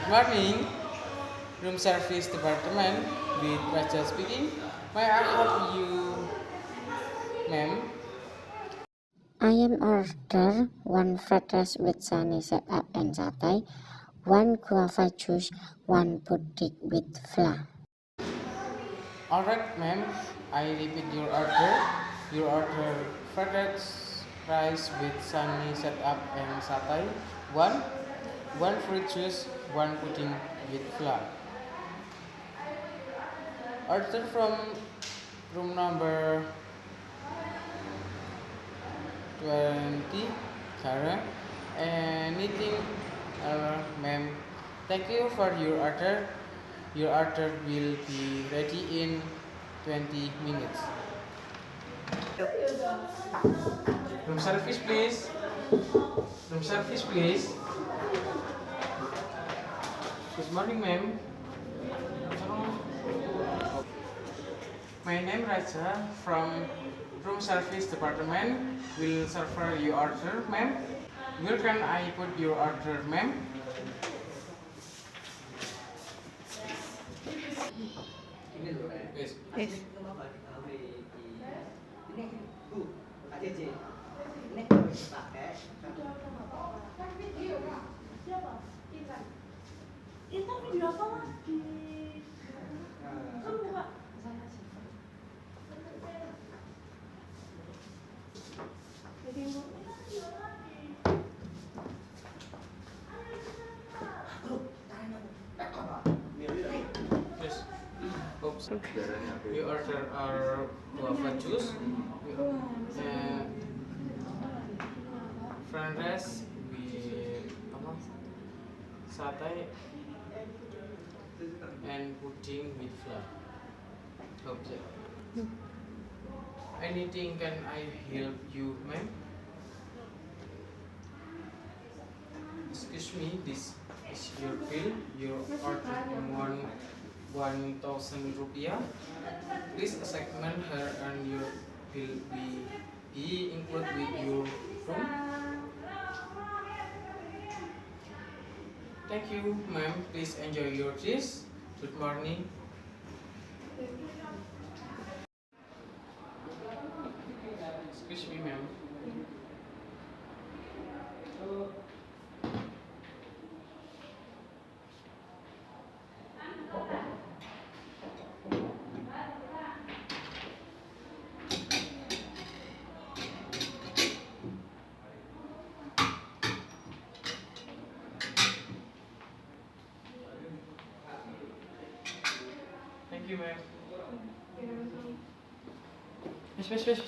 Morning, room service department with Raja speaking. May I help you, ma'am? I am order one fried rice with sunny side up and satay, one guava juice, one pudding with flan. Alright, ma'am. I repeat your order. Your order fried rice with sunny set up and satay. One fruit juice, one pudding with flan. Order from room number 20, Sarah. Anything, ma'am? Thank you for your order. Your order will be ready in 20 minutes. Room service, please. Room service, please. Good morning, ma'am. My name Raja from room service department. Will serve your order, ma'am. Where can I put your order, ma'am? Yes. Yes. Intan video apa lagi? Kan buka saya aja. Jadi Yes. Oops. We order our guava juice. Fried rice with satay and pudding with flan. Hope so. Anything can I help you, ma'am? Excuse me, this is your bill. Your order on 1,000 rupiah. Please segment her and your bill be included with your room. Thank you, ma'am. Please enjoy your dish. Good morning. Excuse me, ma'am. Thank you, ma'am. Yes, yes, yes.